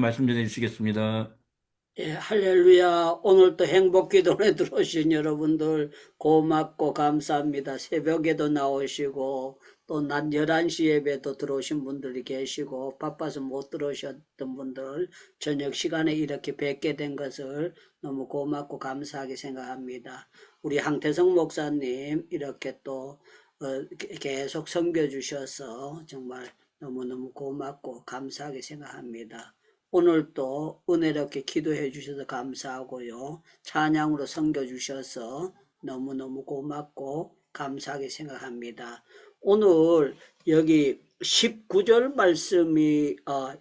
말씀 전해 주시겠습니다. 예, 할렐루야. 오늘도 행복기도에 들어오신 여러분들 고맙고 감사합니다. 새벽에도 나오시고 또 낮 11시 예배도 들어오신 분들이 계시고 바빠서 못 들어오셨던 분들 저녁 시간에 이렇게 뵙게 된 것을 너무 고맙고 감사하게 생각합니다. 우리 항태성 목사님 이렇게 또 계속 섬겨주셔서 정말 너무너무 고맙고 감사하게 생각합니다. 오늘도 은혜롭게 기도해 주셔서 감사하고요. 찬양으로 섬겨주셔서 너무너무 고맙고 감사하게 생각합니다. 오늘 여기 19절 말씀이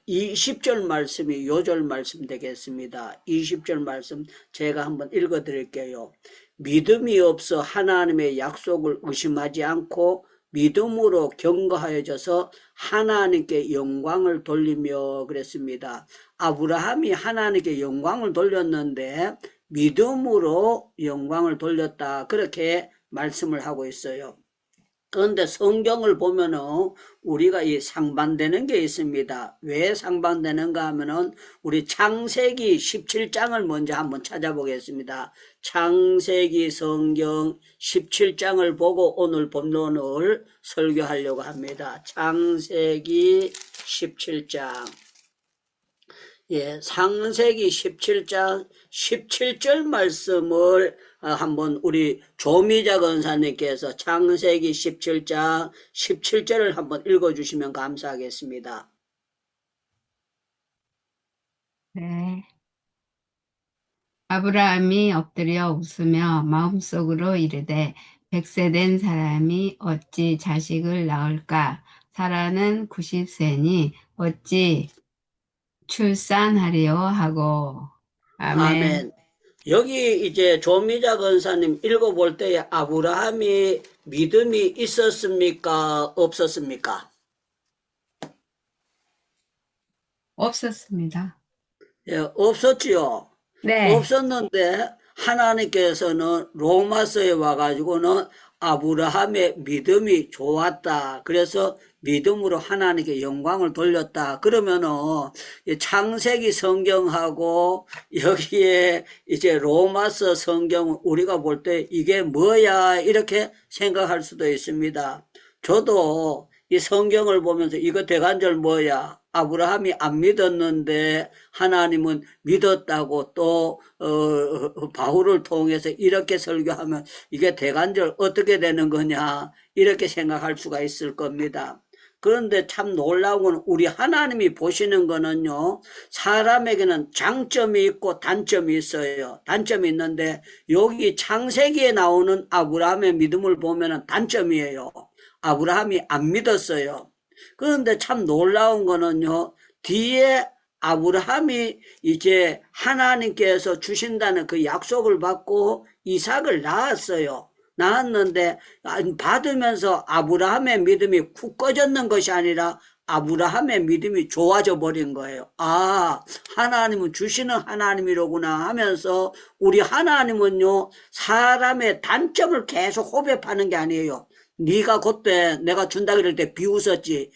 20절 말씀이 요절 말씀 되겠습니다. 20절 말씀 제가 한번 읽어 드릴게요. 믿음이 없어 하나님의 약속을 의심하지 않고 믿음으로 경거하여져서 하나님께 영광을 돌리며 그랬습니다. 아브라함이 하나님께 영광을 돌렸는데 믿음으로 영광을 돌렸다. 그렇게 말씀을 하고 있어요. 그런데 성경을 보면은 우리가 이 상반되는 게 있습니다. 왜 상반되는가 하면은 우리 창세기 17장을 먼저 한번 찾아보겠습니다. 창세기 성경 17장을 보고 오늘 본론을 설교하려고 합니다. 창세기 17장. 예, 창세기 17장 17절 말씀을 한번 우리 조미자 권사님께서 창세기 17장 17절을 한번 읽어주시면 감사하겠습니다. 네. 아브라함이 엎드려 웃으며 마음속으로 이르되 100세 된 사람이 어찌 자식을 낳을까? 사라는 90세니 어찌 출산하리요 하고. 아멘. 아멘. 여기 이제 조미자 권사님 읽어볼 때에 아브라함이 믿음이 있었습니까? 없었습니까? 없었습니다. 예, 없었지요. 네. 없었는데 하나님께서는 로마서에 와가지고는 아브라함의 믿음이 좋았다. 그래서 믿음으로 하나님께 영광을 돌렸다. 그러면은 창세기 성경하고 여기에 이제 로마서 성경 우리가 볼 때 이게 뭐야 이렇게 생각할 수도 있습니다. 저도 이 성경을 보면서 이거 대간절 뭐야? 아브라함이 안 믿었는데 하나님은 믿었다고 또 바울을 통해서 이렇게 설교하면 이게 대간절 어떻게 되는 거냐 이렇게 생각할 수가 있을 겁니다. 그런데 참 놀라운 건 우리 하나님이 보시는 거는요, 사람에게는 장점이 있고 단점이 있어요. 단점이 있는데 여기 창세기에 나오는 아브라함의 믿음을 보면 단점이에요. 아브라함이 안 믿었어요. 그런데 참 놀라운 거는요, 뒤에 아브라함이 이제 하나님께서 주신다는 그 약속을 받고 이삭을 낳았어요. 낳았는데 받으면서 아브라함의 믿음이 쿡 꺼졌는 것이 아니라 아브라함의 믿음이 좋아져 버린 거예요. 아, 하나님은 주시는 하나님이로구나 하면서 우리 하나님은요, 사람의 단점을 계속 호백하는 게 아니에요. 네가 그때 내가 준다 그럴 때 비웃었지.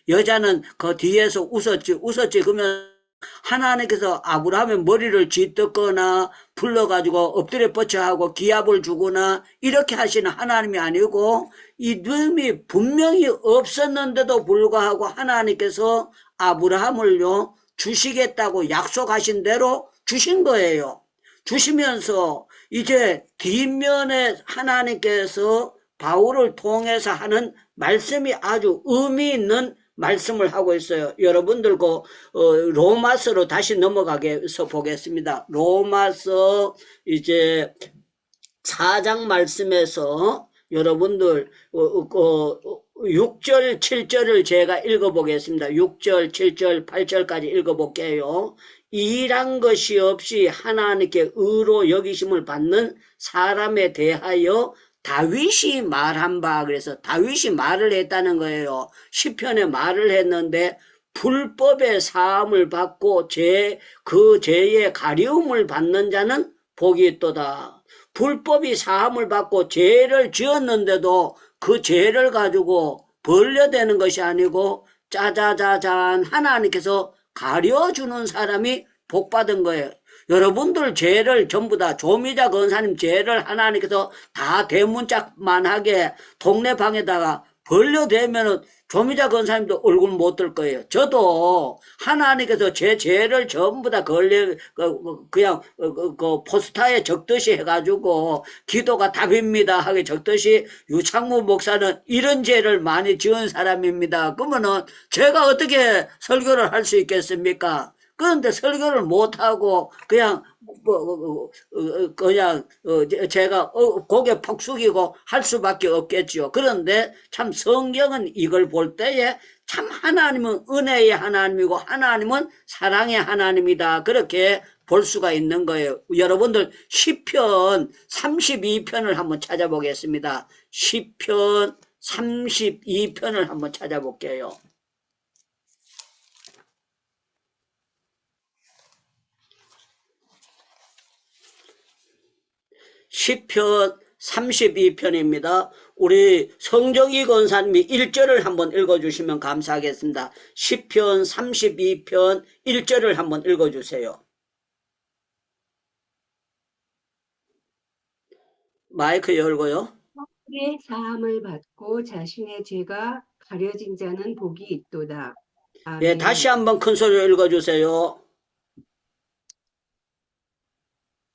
여자는 그 뒤에서 웃었지. 그러면 하나님께서 아브라함의 머리를 쥐뜯거나 불러가지고 엎드려 뻗쳐하고 기합을 주거나 이렇게 하시는 하나님이 아니고 이 믿음이 분명히 없었는데도 불구하고 하나님께서 아브라함을요 주시겠다고 약속하신 대로 주신 거예요. 주시면서 이제 뒷면에 하나님께서 바울을 통해서 하는 말씀이 아주 의미 있는 말씀을 하고 있어요. 여러분들 로마서로 다시 넘어가서 보겠습니다. 로마서 이제 4장 말씀에서 여러분들 6절 7절을 제가 읽어보겠습니다. 6절 7절 8절까지 읽어볼게요. 일한 것이 없이 하나님께 의로 여기심을 받는 사람에 대하여 다윗이 말한 바, 그래서 다윗이 말을 했다는 거예요. 시편에 말을 했는데 불법의 사함을 받고 그 죄의 가리움을 받는 자는 복이 있도다. 불법이 사함을 받고 죄를 지었는데도 그 죄를 가지고 벌려대는 것이 아니고 짜자자잔 하나님께서 가려주는 사람이 복 받은 거예요. 여러분들 죄를 전부 다 조미자 권사님 죄를 하나님께서 다 대문짝만하게 동네 방에다가 벌려대면은 조미자 권사님도 얼굴 못 들 거예요. 저도 하나님께서 제 죄를 전부 다 그냥 그 포스타에 적듯이 해가지고 기도가 답입니다 하게 적듯이 유창무 목사는 이런 죄를 많이 지은 사람입니다. 그러면은 제가 어떻게 설교를 할 수 있겠습니까? 그런데 설교를 못하고 그냥 그냥 제가 고개 푹 숙이고 할 수밖에 없겠죠. 그런데 참 성경은 이걸 볼 때에 참 하나님은 은혜의 하나님이고 하나님은 사랑의 하나님이다. 그렇게 볼 수가 있는 거예요. 여러분들 시편 32편을 한번 찾아보겠습니다. 시편 32편을 한번 찾아볼게요. 시편 32편입니다. 우리 성정희 권사님이 1절을 한번 읽어주시면 감사하겠습니다. 시편 32편 1절을 한번 읽어주세요. 마이크 열고요. 의 사함을 받고 자신의 죄가 가려진 자는 복이 있도다. 아멘. 예, 다시 한번 큰 소리로 읽어주세요.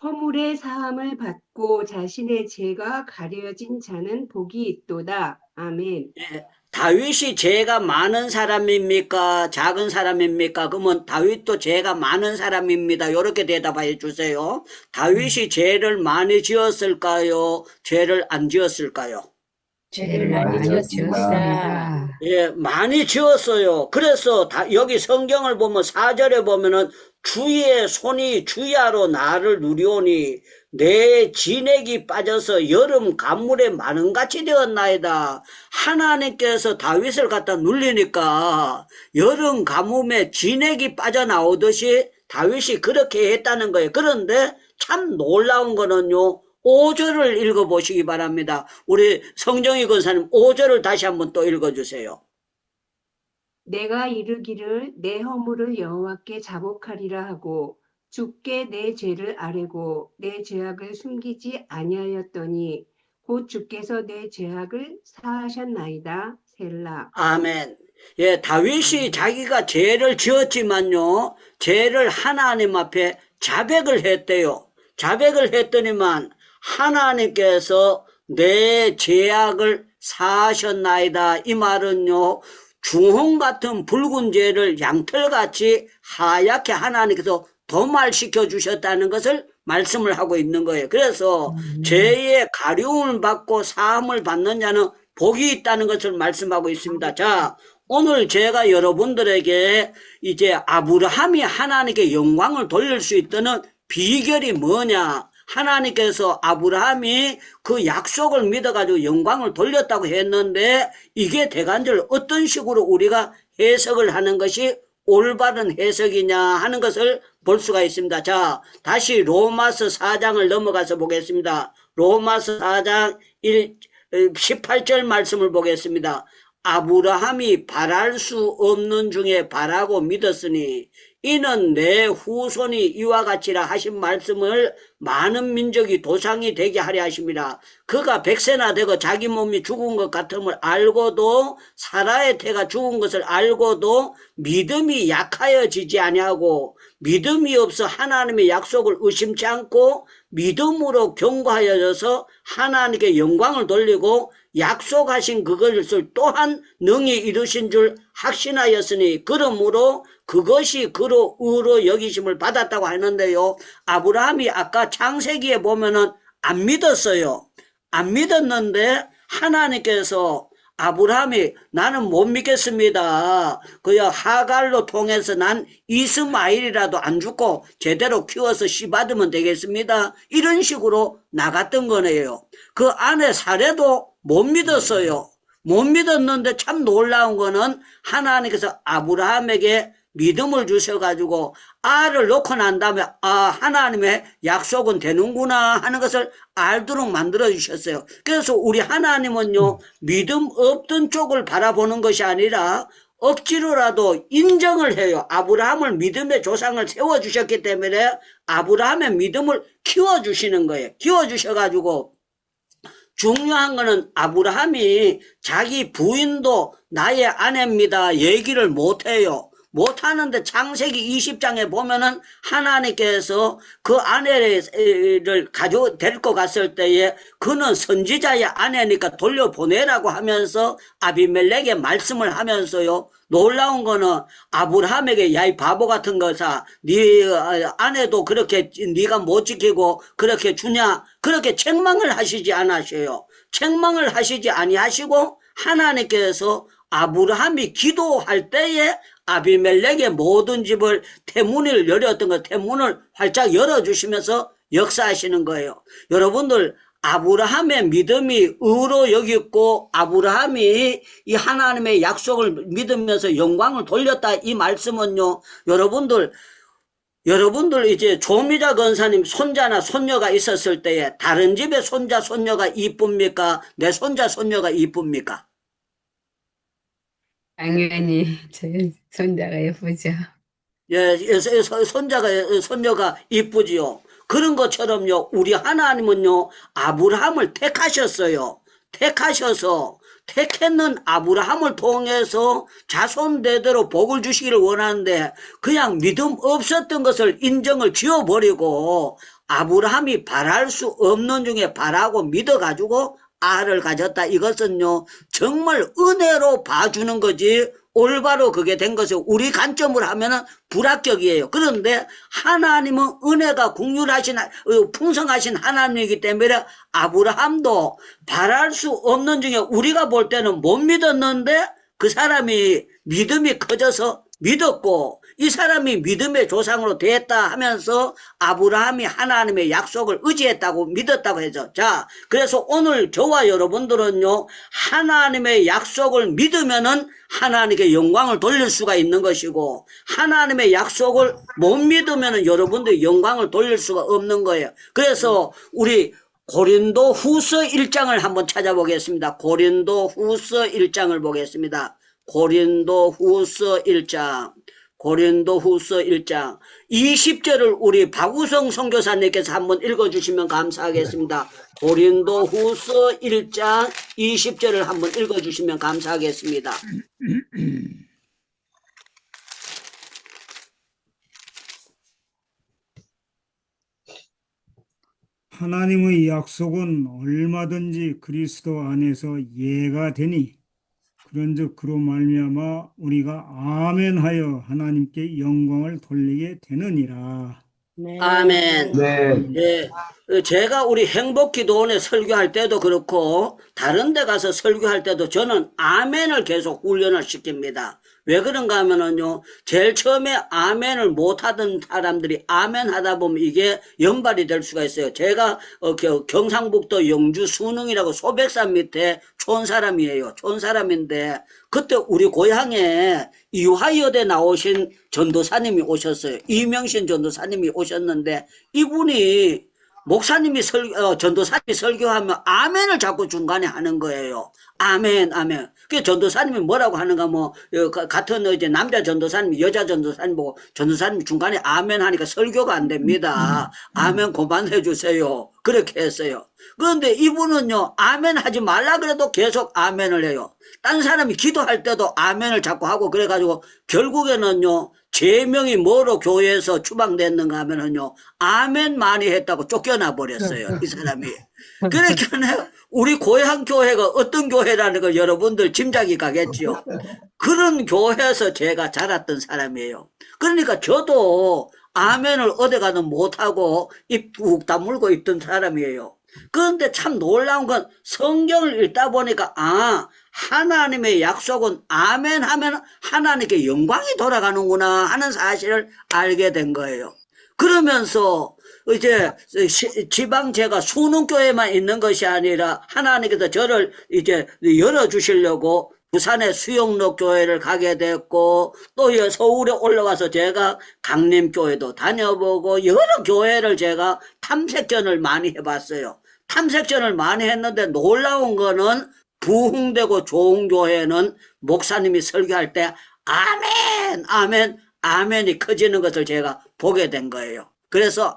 허물의 사함을 받고 자신의 죄가 가려진 자는 복이 있도다. 아멘. 예, 다윗이 죄가 많은 사람입니까? 작은 사람입니까? 그러면 다윗도 죄가 많은 사람입니다. 이렇게 대답해 주세요. 다윗이 죄를 많이 지었을까요? 죄를 안 지었을까요? 죄를 많이 지었습니다. 예, 많이 지었어요. 그래서 여기 성경을 보면 4절에 보면은 주의 손이 주야로 나를 누리오니 내 진액이 빠져서 여름 가물에 마는같이 되었나이다. 하나님께서 다윗을 갖다 눌리니까 여름 가뭄에 진액이 빠져나오듯이 다윗이 그렇게 했다는 거예요. 그런데 참 놀라운 거는요. 5절을 읽어보시기 바랍니다. 우리 성정희 권사님 5절을 다시 한번 또 읽어주세요. 내가 이르기를 내 허물을 여호와께 자복하리라 하고 주께 내 죄를 아뢰고 내 죄악을 숨기지 아니하였더니 곧 주께서 내 죄악을 사하셨나이다. 셀라. 아멘. 예, 다윗이 자기가 죄를 지었지만요, 죄를 하나님 앞에 자백을 했대요. 자백을 했더니만 하나님께서 내 죄악을 사하셨나이다. 이 말은요, 중홍 같은 붉은 죄를 양털같이 하얗게 하나님께서 도말시켜 주셨다는 것을 말씀을 하고 있는 거예요. 그래서 죄의 가려움을 받고 사함을 받는 자는 복이 있다는 것을 말씀하고 있습니다. 자, 오늘 제가 여러분들에게 이제 아브라함이 하나님께 영광을 돌릴 수 있다는 비결이 뭐냐? 하나님께서 아브라함이 그 약속을 믿어가지고 영광을 돌렸다고 했는데 이게 대간절 어떤 식으로 우리가 해석을 하는 것이 올바른 해석이냐 하는 것을 볼 수가 있습니다. 자, 다시 로마서 4장을 넘어가서 보겠습니다. 로마서 4장 18절 말씀을 보겠습니다. 아브라함이 바랄 수 없는 중에 바라고 믿었으니 이는 내 후손이 이와 같이라 하신 말씀을 많은 민족이 도상이 되게 하려 하심이라. 그가 100세나 되고 자기 몸이 죽은 것 같음을 알고도 사라의 태가 죽은 것을 알고도 믿음이 약하여지지 아니하고 믿음이 없어 하나님의 약속을 의심치 않고 믿음으로 견고하여져서 하나님께 영광을 돌리고 약속하신 그것을 또한 능히 이루신 줄 확신하였으니 그러므로 그것이 그로 의로 여기심을 받았다고 하는데요. 아브라함이 아까 창세기에 보면은 안 믿었어요. 안 믿었는데 하나님께서 아브라함이 나는 못 믿겠습니다. 그야 하갈로 통해서 난 이스마엘이라도 안 죽고 제대로 키워서 씨 받으면 되겠습니다. 이런 식으로 나갔던 거네요. 그 아내 사례도 못 믿었어요. 못 믿었는데 참 놀라운 거는 하나님께서 아브라함에게 믿음을 주셔가지고 알을 놓고 난 다음에 하나님의 약속은 되는구나 하는 것을 알도록 만들어 주셨어요. 그래서 우리 하나님은요 믿음 없던 쪽을 바라보는 것이 아니라 억지로라도 인정을 해요. 아브라함을 믿음의 조상을 세워주셨기 때문에 아브라함의 믿음을 키워주시는 거예요. 키워주셔가지고 중요한 거는 아브라함이 자기 부인도 나의 아내입니다 얘기를 못해요. 못하는데 창세기 20장에 보면은 하나님께서 그 아내를 데리고 갔을 때에 그는 선지자의 아내니까 돌려보내라고 하면서 아비멜렉에 말씀을 하면서요. 놀라운 거는 아브라함에게 야 이 바보 같은 거사 네 아내도 그렇게 네가 못 지키고 그렇게 주냐 그렇게 책망을 하시지 않으셔요. 책망을 하시지 아니하시고 하나님께서 아브라함이 기도할 때에 아비멜렉의 모든 집을 태문을 열었던 거 태문을 활짝 열어주시면서 역사하시는 거예요. 여러분들 아브라함의 믿음이 의로 여겼고 아브라함이 이 하나님의 약속을 믿으면서 영광을 돌렸다 이 말씀은요. 여러분들 이제 조미자 권사님 손자나 손녀가 있었을 때에 다른 집의 손자 손녀가 이쁩니까? 내 손자 손녀가 이쁩니까? 당연히 제 손자가 예쁘죠. 예, 손녀가 이쁘지요. 그런 것처럼요, 우리 하나님은요, 아브라함을 택하셨어요. 택했는 아브라함을 통해서 자손대대로 복을 주시기를 원하는데, 그냥 믿음 없었던 것을 인정을 지어버리고, 아브라함이 바랄 수 없는 중에 바라고 믿어가지고, 아를 가졌다. 이것은요, 정말 은혜로 봐주는 거지, 올바로 그게 된 것이 우리 관점으로 하면은 불합격이에요. 그런데 하나님은 은혜가 국률하신 풍성하신 하나님이기 때문에 아브라함도 바랄 수 없는 중에 우리가 볼 때는 못 믿었는데 그 사람이 믿음이 커져서 믿었고 이 사람이 믿음의 조상으로 됐다 하면서 아브라함이 하나님의 약속을 의지했다고 믿었다고 해서 자 그래서 오늘 저와 여러분들은요 하나님의 약속을 믿으면은 하나님께 영광을 돌릴 수가 있는 것이고 하나님의 약속을 못 믿으면은 여러분들 영광을 돌릴 수가 없는 거예요. 그래서 우리 고린도 후서 1장을 한번 찾아보겠습니다. 고린도 후서 1장을 보겠습니다. 고린도 후서 1장 20절을 우리 박우성 선교사님께서 한번 읽어주시면 감사하겠습니다. 고린도 후서 1장 20절을 한번 읽어주시면 감사하겠습니다. 하나님의 약속은 얼마든지 그리스도 안에서 예가 되니 그런즉 그로 말미암아 우리가 아멘하여 하나님께 영광을 돌리게 되느니라. 아멘. 네. 예, 제가 우리 행복기도원에 설교할 때도 그렇고 다른 데 가서 설교할 때도 저는 아멘을 계속 훈련을 시킵니다. 왜 그런가 하면은요, 제일 처음에 아멘을 못하던 사람들이 아멘 하다 보면 이게 연발이 될 수가 있어요. 제가 경상북도 영주 순흥이라고 소백산 밑에 촌사람이에요. 촌사람인데 그때 우리 고향에 이화여대 나오신 전도사님이 오셨어요. 이명신 전도사님이 오셨는데 이분이 목사님이 전도사님이 설교하면 아멘을 자꾸 중간에 하는 거예요. 아멘, 아멘. 그 전도사님이 뭐라고 하는가, 같은 이제 남자 전도사님, 여자 전도사님 보고 전도사님 중간에 아멘 하니까 설교가 안 됩니다. 아멘 그만해 주세요. 그렇게 했어요. 그런데 이분은요, 아멘 하지 말라 그래도 계속 아멘을 해요. 딴 사람이 기도할 때도 아멘을 자꾸 하고 그래가지고 결국에는요, 제명이 뭐로 교회에서 추방됐는가 하면은요, 아멘 많이 했다고 쫓겨나 버렸어요. 이 사람이. 그러니까 우리 고향 교회가 어떤 교회라는 걸 여러분들 짐작이 가겠지요. 그런 교회에서 제가 자랐던 사람이에요. 그러니까 저도 아멘을 어디 가든 못하고 입 꾹 다물고 있던 사람이에요. 그런데 참 놀라운 건 성경을 읽다 보니까 하나님의 약속은 아멘 하면 하나님께 영광이 돌아가는구나 하는 사실을 알게 된 거예요. 그러면서 이제 지방 제가 순흥교회만 있는 것이 아니라 하나님께서 저를 이제 열어주시려고 부산의 수영로 교회를 가게 됐고 또 서울에 올라와서 제가 강림교회도 다녀보고 여러 교회를 제가 탐색전을 많이 해봤어요. 탐색전을 많이 했는데 놀라운 거는 부흥되고 좋은 교회는 목사님이 설교할 때 아멘, 아멘, 아멘이 커지는 것을 제가 보게 된 거예요. 그래서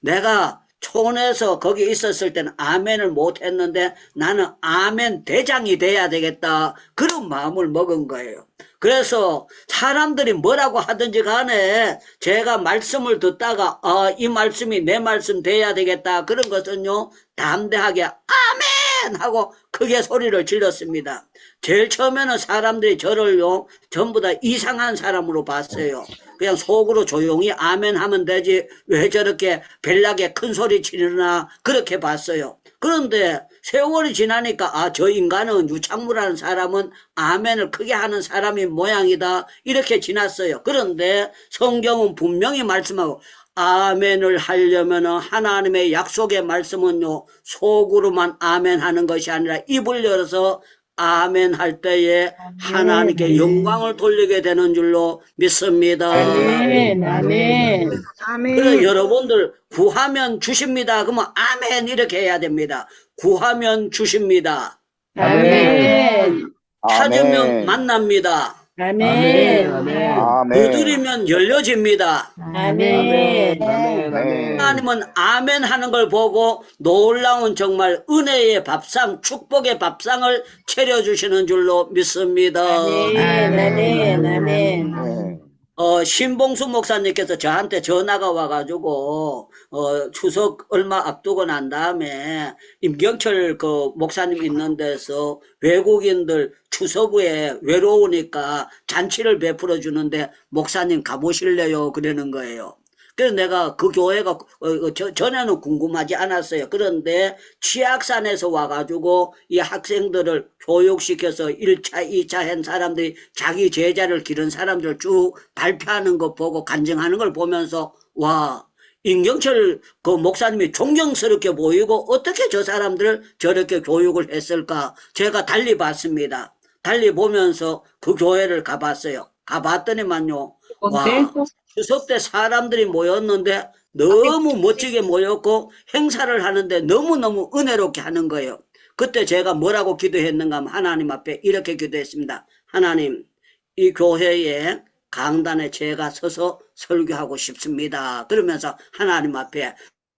내가 촌에서 거기 있었을 때는 아멘을 못했는데 나는 아멘 대장이 돼야 되겠다, 그런 마음을 먹은 거예요. 그래서 사람들이 뭐라고 하든지 간에 제가 말씀을 듣다가 이 말씀이 내 말씀 돼야 되겠다, 그런 것은요 담대하게 아멘 하고 크게 소리를 질렀습니다. 제일 처음에는 사람들이 저를요 전부 다 이상한 사람으로 봤어요. 그냥 속으로 조용히 아멘 하면 되지 왜 저렇게 벨나게 큰 소리 치느나, 그렇게 봤어요. 그런데 세월이 지나니까 저 인간은, 유창무라는 사람은 아멘을 크게 하는 사람이 모양이다, 이렇게 지났어요. 그런데 성경은 분명히 말씀하고 아멘을 하려면 하나님의 약속의 말씀은요 속으로만 아멘 하는 것이 아니라 입을 열어서 아멘 할 때에 하나님께 영광을 돌리게 되는 줄로 믿습니다. 아멘, 아멘. 그래서 여러분들 구하면 주십니다. 그러면 아멘 이렇게 해야 됩니다. 구하면 주십니다. 아멘. 찾으면 만납니다. 아멘. 두드리면 열려집니다. 아멘. 하나님은 아멘 하는 걸 보고 놀라운 정말 은혜의 밥상, 축복의 밥상을 차려주시는 줄로 믿습니다. 아멘. 아멘. 신봉수 목사님께서 저한테 전화가 와가지고, 추석 얼마 앞두고 난 다음에, 임경철 그 목사님 있는 데서 외국인들 추석 후에 외로우니까 잔치를 베풀어 주는데, 목사님 가보실래요? 그러는 거예요. 그래서 내가 그 교회가 전에는 궁금하지 않았어요. 그런데 치악산에서 와가지고 이 학생들을 교육시켜서 1차, 2차 한 사람들이 자기 제자를 기른 사람들 쭉 발표하는 거 보고 간증하는 걸 보면서 와, 임경철 그 목사님이 존경스럽게 보이고 어떻게 저 사람들을 저렇게 교육을 했을까, 제가 달리 봤습니다. 달리 보면서 그 교회를 가봤어요. 가봤더니만요, 와, 추석 때 사람들이 모였는데 너무 멋지게 모였고 행사를 하는데 너무너무 은혜롭게 하는 거예요. 그때 제가 뭐라고 기도했는가 하면 하나님 앞에 이렇게 기도했습니다. 하나님, 이 교회에 강단에 제가 서서 설교하고 싶습니다. 그러면서 하나님 앞에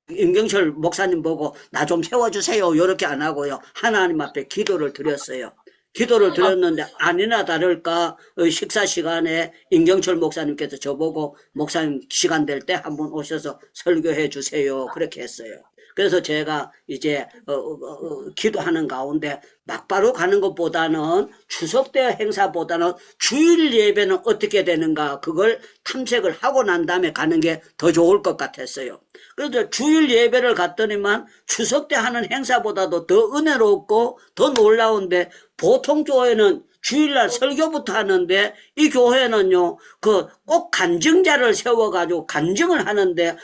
임경철 목사님 보고 나 좀 세워주세요 이렇게 안 하고요, 하나님 앞에 기도를 드렸어요. 기도를 드렸는데 아니나 다를까 식사 시간에 임경철 목사님께서 저보고 목사님 시간 될 때 한번 오셔서 설교해 주세요 그렇게 했어요. 그래서 제가 이제 기도하는 가운데 막바로 가는 것보다는 추석 때 행사보다는 주일 예배는 어떻게 되는가 그걸 탐색을 하고 난 다음에 가는 게 더 좋을 것 같았어요. 그래서 주일 예배를 갔더니만 추석 때 하는 행사보다도 더 은혜롭고 더 놀라운데, 보통 교회는 주일날 설교부터 하는데 이 교회는요 꼭 간증자를 세워가지고 간증을 하는데,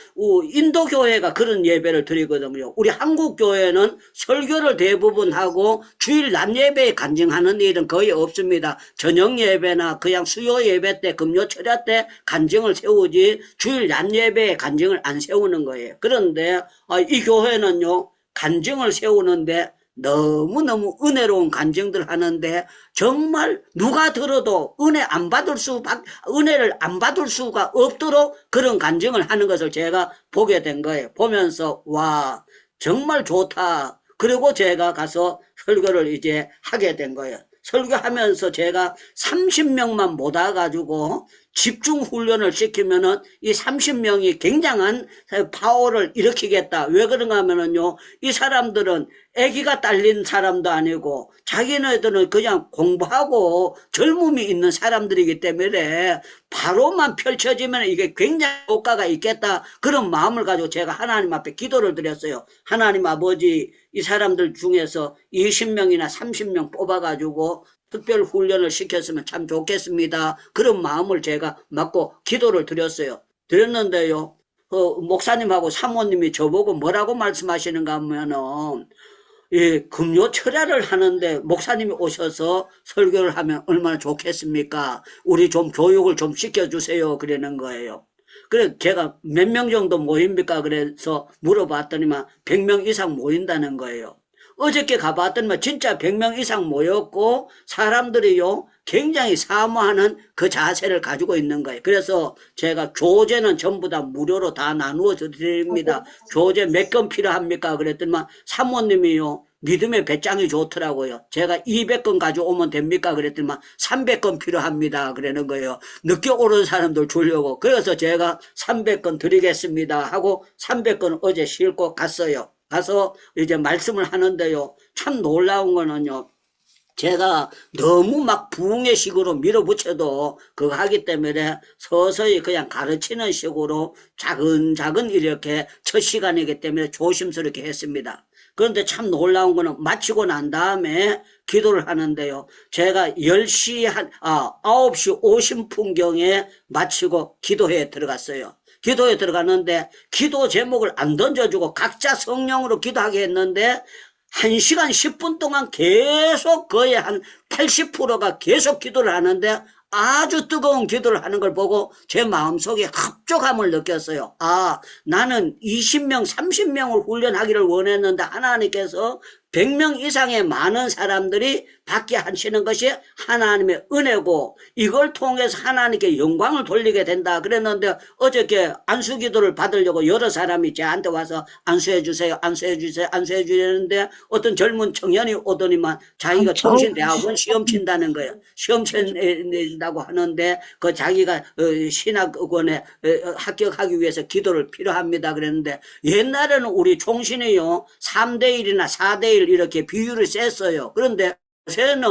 인도 교회가 그런 예배를 드리거든요. 우리 한국 교회는 설교를 대부분 하고 주일 낮 예배에 간증하는 일은 거의 없습니다. 저녁 예배나 그냥 수요 예배 때, 금요 철야 때 간증을 세우지 주일 낮 예배에 간증을 안 세우는 거예요. 그런데 이 교회는요 간증을 세우는데 너무너무 은혜로운 간증들 하는데 정말 누가 들어도 은혜를 안 받을 수가 없도록 그런 간증을 하는 것을 제가 보게 된 거예요. 보면서 와, 정말 좋다. 그리고 제가 가서 설교를 이제 하게 된 거예요. 설교하면서 제가 30명만 못 와가지고 집중 훈련을 시키면은 이 30명이 굉장한 파워를 일으키겠다. 왜 그런가 하면은요, 이 사람들은 아기가 딸린 사람도 아니고 자기네들은 그냥 공부하고 젊음이 있는 사람들이기 때문에 바로만 펼쳐지면 이게 굉장히 효과가 있겠다. 그런 마음을 가지고 제가 하나님 앞에 기도를 드렸어요. 하나님 아버지, 이 사람들 중에서 20명이나 30명 뽑아가지고 특별 훈련을 시켰으면 참 좋겠습니다. 그런 마음을 제가 갖고 기도를 드렸어요. 드렸는데요, 목사님하고 사모님이 저보고 뭐라고 말씀하시는가 하면은, 금요 철야를 하는데 목사님이 오셔서 설교를 하면 얼마나 좋겠습니까? 우리 좀 교육을 좀 시켜주세요. 그러는 거예요. 그래 제가 몇 명 정도 모입니까? 그래서 물어봤더니만 100명 이상 모인다는 거예요. 어저께 가봤더니 진짜 100명 이상 모였고 사람들이요 굉장히 사모하는 그 자세를 가지고 있는 거예요. 그래서 제가 교재는 전부 다 무료로 다 나누어 드립니다. 교재 몇 권 필요합니까? 그랬더니만 사모님이요 믿음의 배짱이 좋더라고요. 제가 200권 가져오면 됩니까? 그랬더니만 300권 필요합니다. 그러는 거예요. 늦게 오는 사람들 주려고. 그래서 제가 300권 드리겠습니다 하고 300권 어제 싣고 갔어요. 가서 이제 말씀을 하는데요. 참 놀라운 거는요. 제가 너무 막 부흥의 식으로 밀어붙여도 그거 하기 때문에 서서히 그냥 가르치는 식으로 작은 이렇게 첫 시간이기 때문에 조심스럽게 했습니다. 그런데 참 놀라운 거는 마치고 난 다음에 기도를 하는데요. 제가 9시 50분경에 마치고 기도회에 들어갔어요. 기도에 들어갔는데 기도 제목을 안 던져주고 각자 성령으로 기도하게 했는데 1시간 10분 동안 계속 거의 한 80%가 계속 기도를 하는데 아주 뜨거운 기도를 하는 걸 보고 제 마음속에 흡족함을 느꼈어요. 아, 나는 20명, 30명을 훈련하기를 원했는데 하나님께서 100명 이상의 많은 사람들이 받게 하시는 것이 하나님의 은혜고 이걸 통해서 하나님께 영광을 돌리게 된다 그랬는데 어저께 안수기도를 받으려고 여러 사람이 저한테 와서 안수해 주세요 안수해 주세요 안수해 주려는데 어떤 젊은 청년이 오더니만 자기가 통신대학원 시험 친다는 거예요. 시험 친다고 하는데 그 자기가 신학원에 합격하기 위해서 기도를 필요합니다 그랬는데 옛날에는 우리 총신이요 3대1이나 4대1 이렇게 비율을 셌어요. 그런데 요새는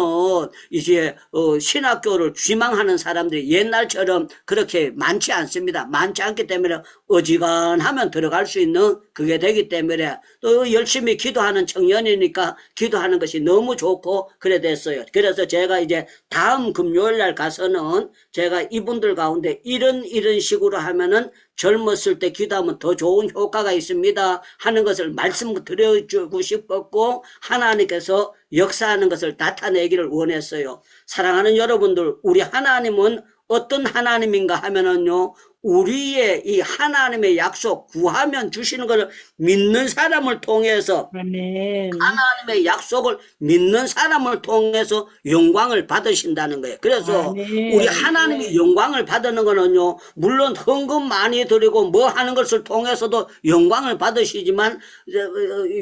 이제 신학교를 지망하는 사람들이 옛날처럼 그렇게 많지 않습니다. 많지 않기 때문에 어지간하면 들어갈 수 있는 그게 되기 때문에 또 열심히 기도하는 청년이니까 기도하는 것이 너무 좋고 그래 됐어요. 그래서 제가 이제 다음 금요일 날 가서는 제가 이분들 가운데 이런 식으로 하면은 젊었을 때 기도하면 더 좋은 효과가 있습니다 하는 것을 말씀드려주고 싶었고 하나님께서 역사하는 것을 나타내기를 원했어요. 사랑하는 여러분들, 우리 하나님은 어떤 하나님인가 하면은요, 우리의 이 하나님의 약속 구하면 주시는 것을 믿는 사람을 통해서 아멘. 하나님의 약속을 믿는 사람을 통해서 영광을 받으신다는 거예요. 그래서 아멘. 우리 하나님이 영광을 받는 거는요, 물론 헌금 많이 드리고 뭐 하는 것을 통해서도 영광을 받으시지만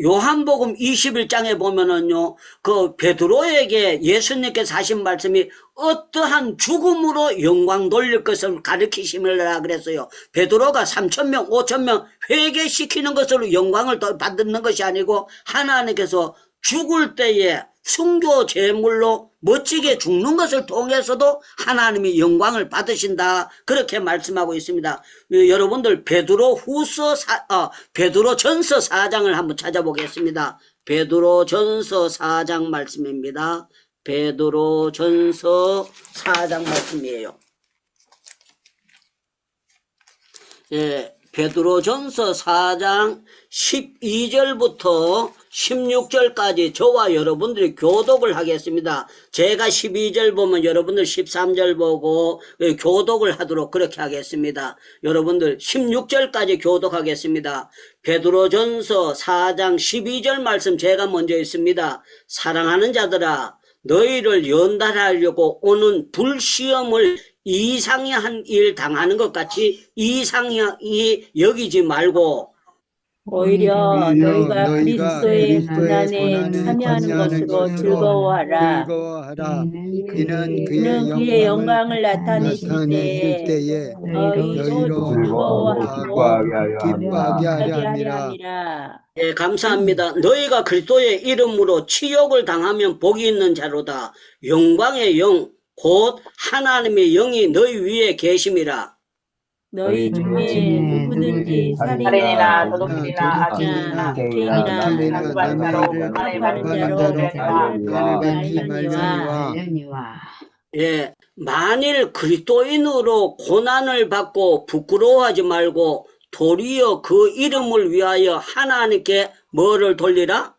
요한복음 21장에 보면은요, 그 베드로에게 예수님께서 하신 말씀이 어떠한 죽음으로 영광 돌릴 것을 가르치심이라 그랬어요. 베드로가 3,000명, 5,000명 회개시키는 것으로 영광을 받는 것이 아니고 하나님께서 죽을 때에 순교 제물로 멋지게 죽는 것을 통해서도 하나님이 영광을 받으신다. 그렇게 말씀하고 있습니다. 여러분들 베드로전서 4장을 한번 찾아보겠습니다. 베드로전서 4장 말씀입니다. 베드로전서 4장 말씀이에요. 예, 베드로전서 4장 12절부터 16절까지 저와 여러분들이 교독을 하겠습니다. 제가 12절 보면 여러분들 13절 보고 교독을 하도록 그렇게 하겠습니다. 여러분들 16절까지 교독하겠습니다. 베드로전서 4장 12절 말씀 제가 먼저 있습니다. 사랑하는 자들아, 너희를 연단하려고 오는 불시험을 이상한 일 당하는 것 같이 이상히 여기지 말고 오히려 너희가 그리스도의 고난에 고난에 참여하는 것으로 즐거워하라. 이는 그의 영광을 나타내실 나타내실 때에 때에 너희도 너희로 즐거워하고 기뻐하게 하려 함이라. 함이라. 예, 감사합니다. 너희가 그리스도의 이름으로 치욕을 당하면 복이 있는 자로다. 영광의 영, 곧 하나님의 영이 너희 위에 계심이라. 너희 중에 누구든지 살인이나 도둑질이나 악인이나 죄인이나 남발자로 하려니와 예, 만일 그리스도인으로 고난을 받고 부끄러워하지 말고 도리어 그 이름을 위하여 하나님께 뭐를 돌리라?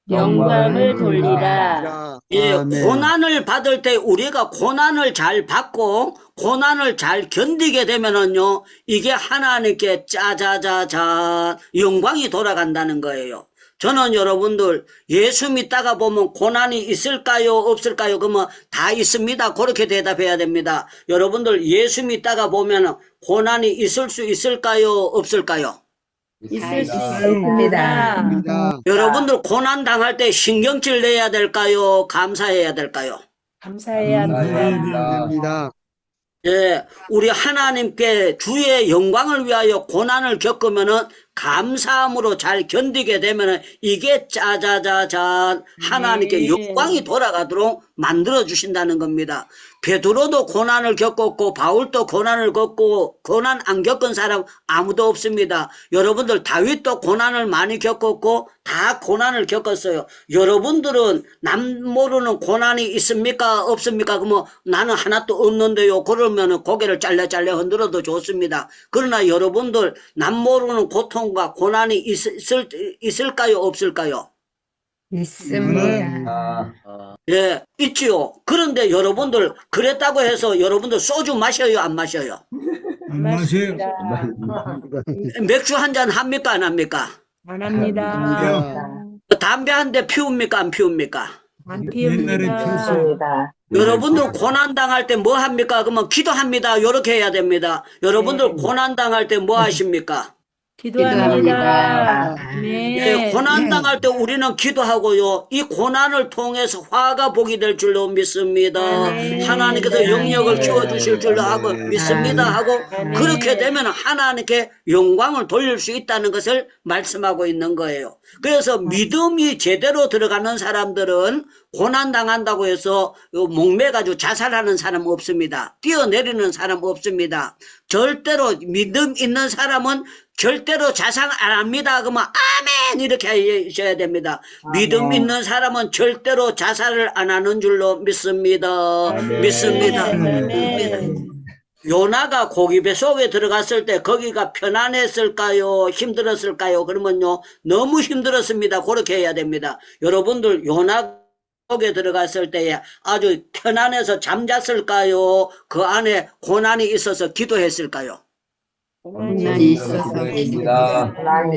영광을 돌리라. 예, 아멘. 고난을 받을 때 우리가 고난을 잘 받고 고난을 잘 견디게 되면은요, 이게 하나님께 짜자자자 영광이 돌아간다는 거예요. 저는 여러분들 예수 믿다가 보면 고난이 있을까요? 없을까요? 그러면 다 있습니다. 그렇게 대답해야 됩니다. 여러분들 예수 믿다가 보면 고난이 있을 수 있을까요? 없을까요? 있을 수 있습니다. 있습니다. 여러분들 고난 당할 때 신경질 내야 될까요? 감사해야 될까요? 감사해야 합니다. 됩니다. 예, 우리 하나님께 주의 영광을 위하여 고난을 겪으면은 감사함으로 잘 견디게 되면은 이게 짜자자잔 하나님께 네. 영광이 돌아가도록 만들어 주신다는 겁니다. 베드로도 고난을 겪었고 바울도 고난을 겪고 고난 안 겪은 사람 아무도 없습니다. 여러분들 다윗도 고난을 많이 겪었고 다 고난을 겪었어요. 여러분들은 남 모르는 고난이 있습니까? 없습니까? 그러면 나는 하나도 없는데요. 그러면은 고개를 잘래 흔들어도 좋습니다. 그러나 여러분들 남 모르는 고통과 고난이 있을까요? 없을까요? 있습니다. 예, 있지요. 그런데 여러분들 그랬다고 해서 여러분들 소주 마셔요? 안 마셔요? 안 마셔요. 맥주 한 잔 합니까? 안 합니까? 안 합니다. 담배 한 대 피웁니까? 안 피웁니까? 안 옛날에 피웁니다. 폈어요. 여러분들 고난 당할 때 뭐 합니까? 그러면 기도합니다. 이렇게 해야 됩니다. 여러분들 고난 당할 때 뭐 하십니까? 기도합니다. 예, 네. 고난 당할 때 우리는 기도하고요. 이 고난을 통해서 화가 복이 될 줄로 믿습니다. 아멘. 하나님께서 아멘. 영역을 키워 주실 줄로 하고 아멘. 믿습니다 하고 아멘. 그렇게 되면 하나님께 영광을 돌릴 수 있다는 것을 말씀하고 있는 거예요. 그래서 믿음이 제대로 들어가는 사람들은 고난 당한다고 해서 목매가지고 자살하는 사람 없습니다. 뛰어내리는 사람 없습니다. 절대로 믿음 있는 사람은 절대로 자살 안 합니다. 그러면 아멘 이렇게 하셔야 됩니다. 믿음 있는 사람은 절대로 자살을 안 하는 줄로 믿습니다. 믿습니다. 아멘. 요나가 고기 뱃속에 들어갔을 때 거기가 편안했을까요? 힘들었을까요? 그러면요 너무 힘들었습니다. 그렇게 해야 됩니다. 여러분들 요나 속에 들어갔을 때에 아주 편안해서 잠잤을까요? 그 안에 고난이 있어서 기도했을까요? 고난이 있어서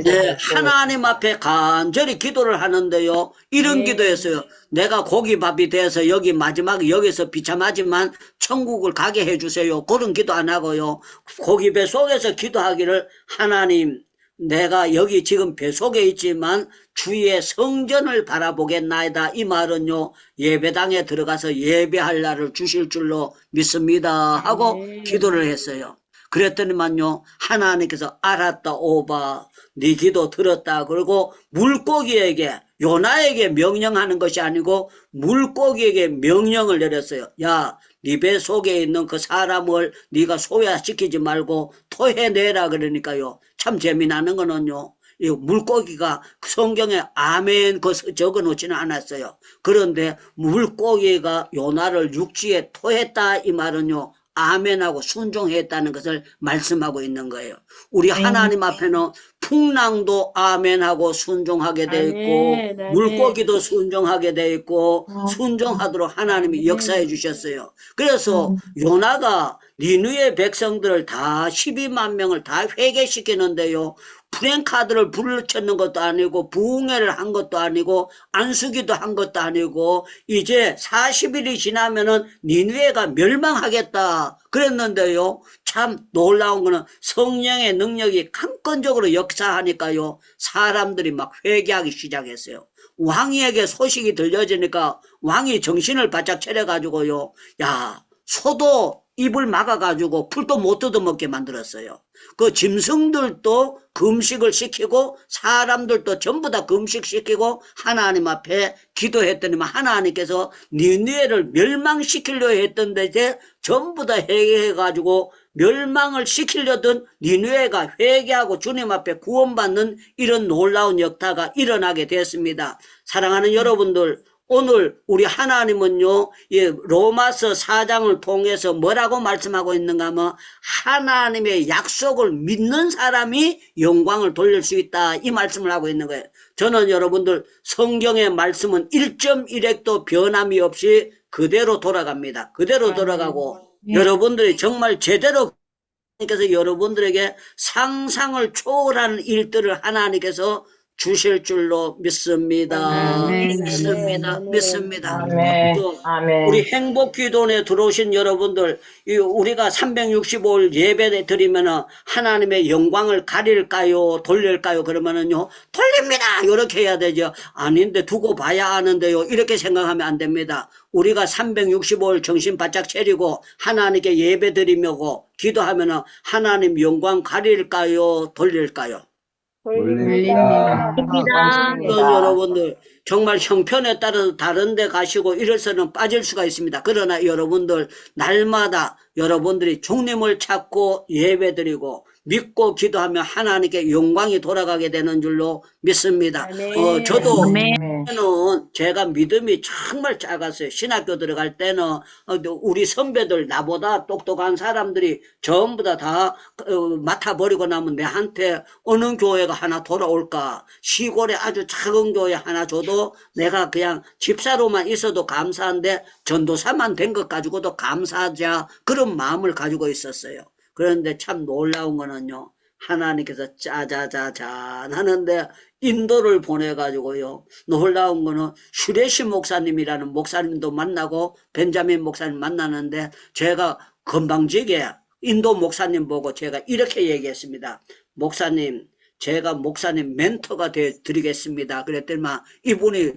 네, 하나님 앞에 간절히 기도를 하는데요. 이런 네. 기도했어요. 내가 고기밥이 돼서 여기 마지막에 여기서 비참하지만 천국을 가게 해주세요. 그런 기도 안 하고요. 고기 배 속에서 기도하기를 하나님 내가 여기 지금 배 속에 있지만 주의 성전을 바라보겠나이다. 이 말은요. 예배당에 들어가서 예배할 날을 주실 줄로 믿습니다. 하고 네. 기도를 했어요. 그랬더니만요 하나님께서 알았다 오바 네 기도 들었다. 그리고 물고기에게 요나에게 명령하는 것이 아니고 물고기에게 명령을 내렸어요. 야, 네 배 속에 있는 그 사람을 네가 소외시키지 말고 토해내라. 그러니까요 참 재미나는 거는요 이 물고기가 성경에 아멘 그 적어 놓지는 않았어요. 그런데 물고기가 요나를 육지에 토했다 이 말은요 아멘하고 순종했다는 것을 말씀하고 있는 거예요. 우리 하나님 앞에는 풍랑도 아멘하고 순종하게 돼 있고 아멘, 아멘. 물고기도 순종하게 돼 있고 순종하도록 하나님이 역사해 주셨어요. 그래서 요나가 니느웨 백성들을 다 12만 명을 다 회개시키는데요. 프랭카드를 불러쳤는 것도 아니고 부흥회를 한 것도 아니고 안수기도 한 것도 아니고 이제 40일이 지나면은 니느웨가 멸망하겠다 그랬는데요. 참 놀라운 거는 성령의 능력이 강권적으로 역사하니까요. 사람들이 막 회개하기 시작했어요. 왕에게 소식이 들려지니까 왕이 정신을 바짝 차려가지고요. 야, 소도 입을 막아가지고 풀도 못 뜯어먹게 만들었어요. 그 짐승들도 금식을 시키고 사람들도 전부 다 금식시키고 하나님 앞에 기도했더니만 하나님께서 니느웨를 멸망시키려 했던데 이제 전부 다 회개해가지고 멸망을 시키려던 니느웨가 회개하고 주님 앞에 구원받는 이런 놀라운 역사가 일어나게 됐습니다. 사랑하는 여러분들, 오늘 우리 하나님은요, 로마서 4장을 통해서 뭐라고 말씀하고 있는가 하면 하나님의 약속을 믿는 사람이 영광을 돌릴 수 있다 이 말씀을 하고 있는 거예요. 저는 여러분들 성경의 말씀은 1.1핵도 변함이 없이 그대로 돌아갑니다. 그대로 돌아가고 여러분들이 정말 제대로 하나님께서 여러분들에게 상상을 초월하는 일들을 하나님께서 주실 줄로 믿습니다. 아멘. 믿습니다. 아멘. 또 아멘. 우리 행복기도원에 들어오신 여러분들, 우리가 365일 예배 드리면은 하나님의 영광을 가릴까요? 돌릴까요? 그러면은요, 돌립니다! 이렇게 해야 되죠. 아닌데, 두고 봐야 하는데요. 이렇게 생각하면 안 됩니다. 우리가 365일 정신 바짝 차리고 하나님께 예배 드리며 기도하면은 하나님 영광 가릴까요? 돌릴까요? 돌립니다. 그런 여러분들 정말 형편에 따라서 다른 데 가시고 이래서는 빠질 수가 있습니다. 그러나 여러분들 날마다 여러분들이 주님을 찾고 예배드리고 믿고 기도하면 하나님께 영광이 돌아가게 되는 줄로 믿습니다. 아멘. 저도 아멘. 때는 제가 믿음이 정말 작았어요. 신학교 들어갈 때는 우리 선배들 나보다 똑똑한 사람들이 전부 다 맡아버리고 나면 내한테 어느 교회가 하나 돌아올까, 시골에 아주 작은 교회 하나 줘도 내가 그냥 집사로만 있어도 감사한데 전도사만 된 것 가지고도 감사하자, 그런 마음을 가지고 있었어요. 그런데 참 놀라운 거는요, 하나님께서 짜자자잔 하는데 인도를 보내가지고요, 놀라운 거는 슈레시 목사님이라는 목사님도 만나고 벤자민 목사님 만나는데, 제가 건방지게 인도 목사님 보고 제가 이렇게 얘기했습니다. 목사님, 제가 목사님 멘토가 드리겠습니다. 그랬더니만 이분이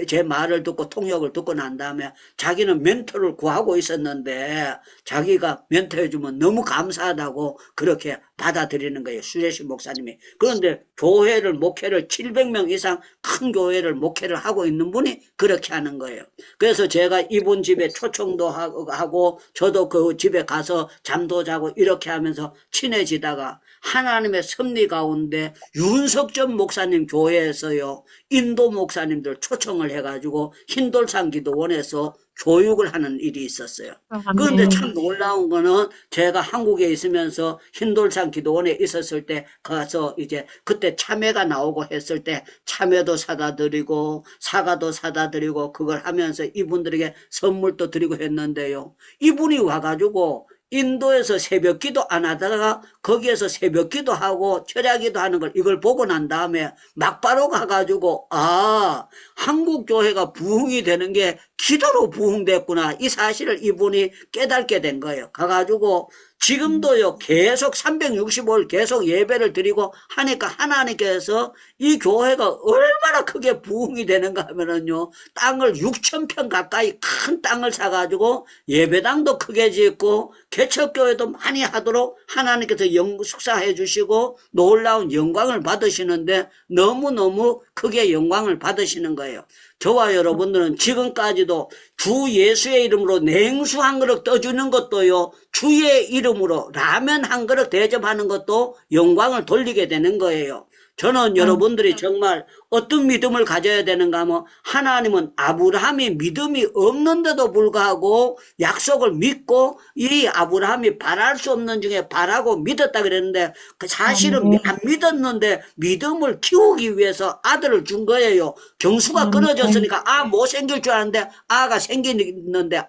제 말을 듣고 통역을 듣고 난 다음에 자기는 멘토를 구하고 있었는데 자기가 멘토해주면 너무 감사하다고 그렇게 받아들이는 거예요. 수레시 목사님이. 그런데 교회를, 목회를 700명 이상 큰 교회를 목회를 하고 있는 분이 그렇게 하는 거예요. 그래서 제가 이분 집에 초청도 하고 저도 그 집에 가서 잠도 자고 이렇게 하면서 친해지다가 하나님의 섭리 가운데 윤석전 목사님 교회에서요, 인도 목사님들 초청을 해가지고 흰돌산 기도원에서 교육을 하는 일이 있었어요. 그런데 참 놀라운 거는 제가 한국에 있으면서 흰돌산 기도원에 있었을 때 가서 이제 그때 참외가 나오고 했을 때 참외도 사다 드리고 사과도 사다 드리고 그걸 하면서 이분들에게 선물도 드리고 했는데요, 이분이 와가지고 인도에서 새벽 기도 안 하다가 거기에서 새벽 기도하고 철야기도 하는 걸 이걸 보고 난 다음에 막바로 가가지고, 아, 한국 교회가 부흥이 되는 게 기도로 부흥됐구나, 이 사실을 이분이 깨닫게 된 거예요. 가가지고 지금도요, 계속 365일 계속 예배를 드리고 하니까 하나님께서 이 교회가 얼마나 크게 부흥이 되는가 하면은요, 땅을 6,000평 가까이 큰 땅을 사가지고 예배당도 크게 짓고 개척교회도 많이 하도록 하나님께서 숙사해 주시고 놀라운 영광을 받으시는데 너무너무 크게 영광을 받으시는 거예요. 저와 여러분들은 지금까지도 주 예수의 이름으로 냉수 한 그릇 떠주는 것도요, 주의 이름으로 라면 한 그릇 대접하는 것도 영광을 돌리게 되는 거예요. 저는 여러분들이 정말 어떤 믿음을 가져야 되는가 하면, 하나님은 아브라함이 믿음이 없는데도 불구하고 약속을 믿고 이 아브라함이 바랄 수 없는 중에 바라고 믿었다 그랬는데, 그 사실은 안 믿었는데 믿음을 키우기 위해서 아들을 준 거예요. 경수가 끊어졌으니까 못생길 줄 알았는데 아가 생기는데,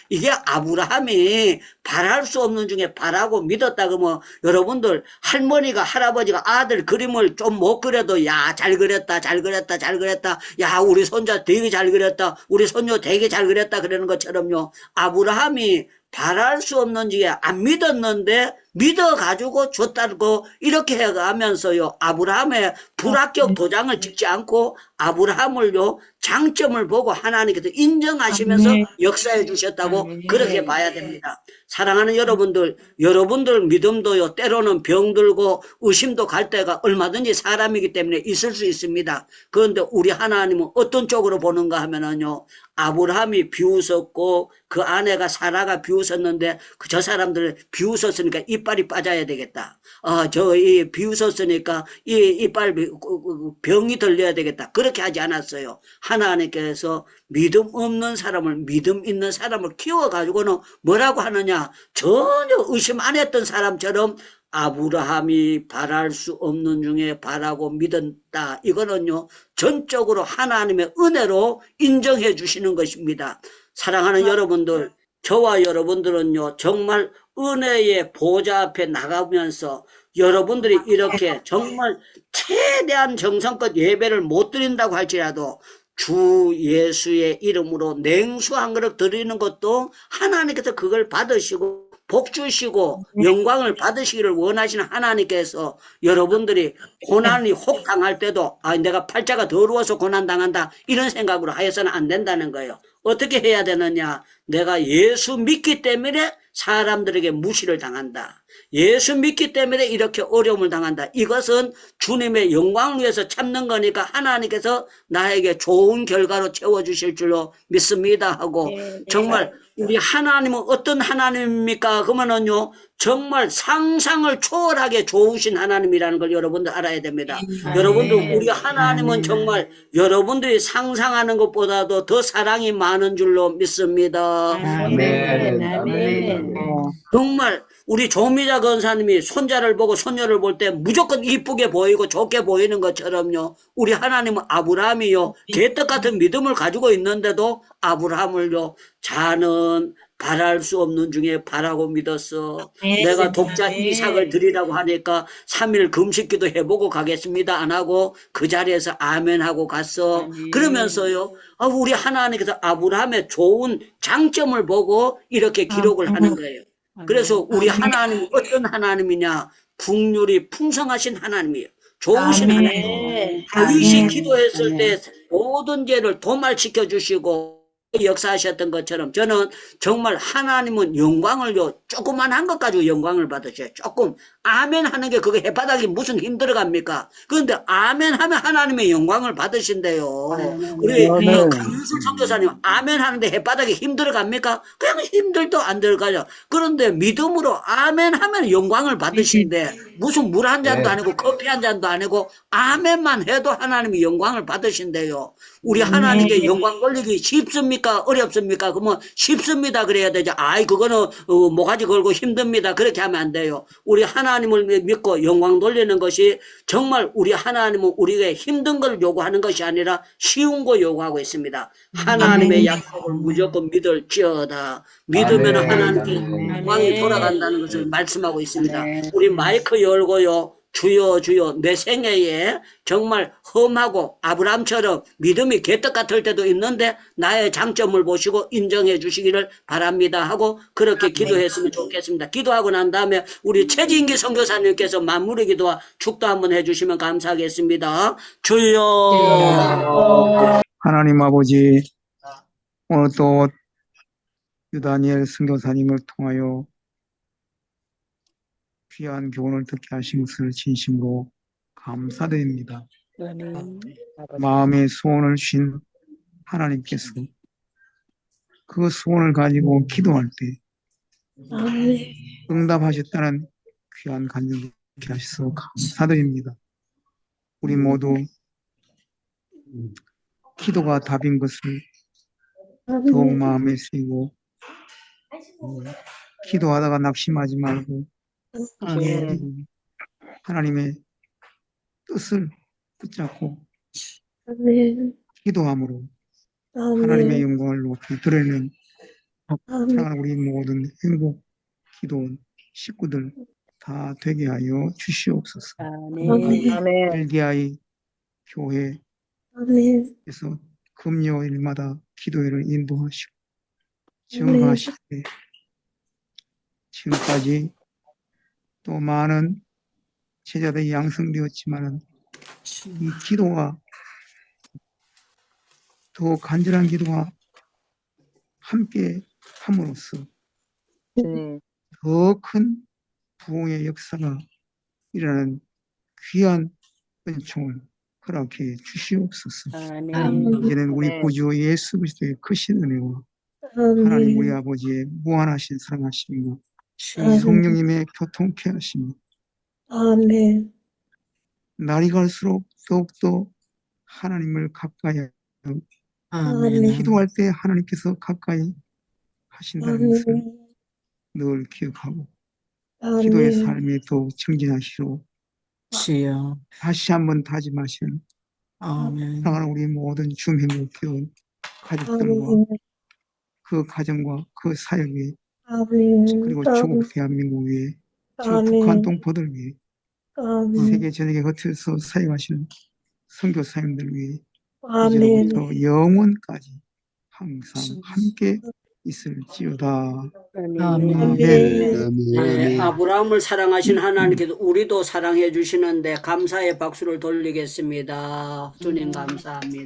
이게 아브라함이 바랄 수 없는 중에 바라고 믿었다 그러면, 여러분들 할머니가 할아버지가 아들 그림을 좀 못 그려도 야, 잘 그렸다, 잘 그렸다, 잘 그렸다, 야, 우리 손자 되게 잘 그렸다, 우리 손녀 되게 잘 그렸다 그러는 것처럼요, 아브라함이 바랄 수 없는 중에 안 믿었는데 믿어가지고 줬다고 이렇게 해가면서요, 아브라함의 불합격 도장을 찍지 않고 아브라함을요, 장점을 보고 하나님께서 인정하시면서 역사해 주셨다고 그렇게 봐야 됩니다. 사랑하는 여러분들, 여러분들 믿음도요, 때로는 병들고 의심도 갈 때가 얼마든지 사람이기 때문에 있을 수 있습니다. 그런데 우리 하나님은 어떤 쪽으로 보는가 하면은요, 아브라함이 비웃었고 그 아내가 사라가 비웃었는데 저 사람들 비웃었으니까 이빨이 빠져야 되겠다. 이 비웃었으니까 이 이빨 병이 들려야 되겠다. 그렇게 하지 않았어요. 하나님께서 믿음 없는 사람을 믿음 있는 사람을 키워가지고는 뭐라고 하느냐, 전혀 의심 안 했던 사람처럼 아브라함이 바랄 수 없는 중에 바라고 믿었다. 이거는요, 전적으로 하나님의 은혜로 인정해 주시는 것입니다. 사랑하는 여러분들, 저와 여러분들은요, 정말 은혜의 보좌 앞에 나가면서 여러분들이 이렇게 정말 최대한 정성껏 예배를 못 드린다고 할지라도 주 예수의 이름으로 냉수 한 그릇 드리는 것도 하나님께서 그걸 받으시고 복 주시고 영광을 받으시기를 원하시는 하나님께서 여러분들이 고난이 혹 당할 때도 내가 팔자가 더러워서 고난 당한다 이런 생각으로 하여서는 안 된다는 거예요. 어떻게 해야 되느냐? 내가 예수 믿기 때문에 사람들에게 무시를 당한다. 예수 믿기 때문에 이렇게 어려움을 당한다. 이것은 주님의 영광을 위해서 참는 거니까 하나님께서 나에게 좋은 결과로 채워주실 줄로 믿습니다 하고 정말 우리 하나님은 어떤 하나님입니까? 그러면은요 정말 상상을 초월하게 좋으신 하나님이라는 걸 여러분들 알아야 됩니다. 여러분들 우리 하나님은 정말 여러분들이 상상하는 것보다도 더 사랑이 많은 줄로 믿습니다. 아멘. 아멘. 정말 우리 조미자 권사님이 손자를 보고 손녀를 볼 때 무조건 이쁘게 보이고 좋게 보이는 것처럼요. 우리 하나님은 아브라함이요. 개떡 같은 믿음을 가지고 있는데도 아브라함을요. 자는 바랄 수 없는 중에 바라고 믿었어. 내가 독자 이삭을 드리라고 하니까 3일 금식기도 해보고 가겠습니다. 안 하고 그 자리에서 아멘 하고 갔어. 그러면서요. 우리 하나님께서 아브라함의 좋은 장점을 보고 이렇게 기록을 하는 거예요. 그래서 우리 하나님은 어떤 하나님이냐? 국률이 풍성하신 하나님이에요. 좋으신 하나님. 다윗이 기도했을 때 모든 죄를 도말시켜 주시고 역사하셨던 것처럼 저는 정말 하나님은 영광을요 조그만한 것 가지고 영광을 받으셔요. 조금 아멘 하는 게 그게 해바닥이 무슨 힘들어갑니까? 그런데 아멘 하면 하나님의 영광을 받으신대요. 우리 강윤숙 선교사님 아멘 하는데 해바닥이 힘들어갑니까? 그냥 힘들도 안 들어가요. 그런데 믿음으로 아멘 하면 영광을 받으신대. 무슨 물 한 잔도 아니고 커피 한 잔도 아니고 아멘만 해도 하나님이 영광을 받으신대요. 우리 하나님께 영광 돌리기 쉽습니까? 어렵습니까? 그러면 쉽습니다 그래야 되죠. 그거는 모가지 걸고 힘듭니다. 그렇게 하면 안 돼요. 우리 하나님을 믿고 영광 돌리는 것이 정말 우리 하나님은 우리에게 힘든 걸 요구하는 것이 아니라 쉬운 거 요구하고 있습니다. 하나님의 약속을 무조건 믿을지어다. 믿으면 하나님께 영광이 돌아간다는 것을 말씀하고 있습니다. 우리 마이크 열고요. 주여 주여 내 생애에 정말 험하고 아브라함처럼 믿음이 개떡 같을 때도 있는데 나의 장점을 보시고 인정해 주시기를 바랍니다 하고 그렇게 기도했으면 좋겠습니다. 기도하고 난 다음에 우리 최진기 선교사님께서 마무리 기도와 축도 한번 해주시면 감사하겠습니다. 주여. 하나님 아버지, 오늘 또 유다니엘 선교사님을 통하여 귀한 교훈을 듣게 하신 것을 진심으로 감사드립니다. 마음의 소원을 쉰 하나님께서 그 소원을 가지고 기도할 때 응답하셨다는 귀한 간증을 듣게 하셔서 감사드립니다. 우리 모두 기도가 답인 것을 더욱 마음에 쓰이고 기도하다가 낙심하지 말고 하나님의 뜻을 붙잡고 기도함으로 하나님의 영광을 높이 드리는 사랑하는 우리 모든 행복 기도원 식구들 다 되게 하여 주시옵소서. LDI 교회에서 금요일마다 기도회를 인도하시고 증거하실 때 지금까지 또 많은 제자들이 양성되었지만 이 기도가 더 간절한 기도가 함께 함으로써 더 큰 부흥의 역사가 일어나는 귀한 은총을 허락해 주시옵소서. 이제는 우리 구주 예수 그리스도의 크신 은혜와 하나님 우리 아버지의 무한하신 사랑하심과 성령님의 교통케 하심이 날이 갈수록 더욱더 하나님을 가까이 하여 기도할 때 하나님께서 가까이 하신다는 것을 늘 기억하고 기도의 삶이 더욱 정진하시고 다시 한번 다짐하시는 사랑하는 우리 모든 주민국교원 가족들과 그 가정과 그 사역 위에 그리고 조국 대한민국 위에 저 북한 동포들 위해 세계 전역에 흩어서 사역하시는 선교사님들 위해 아멘. 이제로부터 영원까지 항상 함께 있을지어다. 아멘. 네, 아브라함을 사랑하신 하나님께서 우리도 사랑해 주시는데 감사의 박수를 돌리겠습니다. 주님 감사합니다.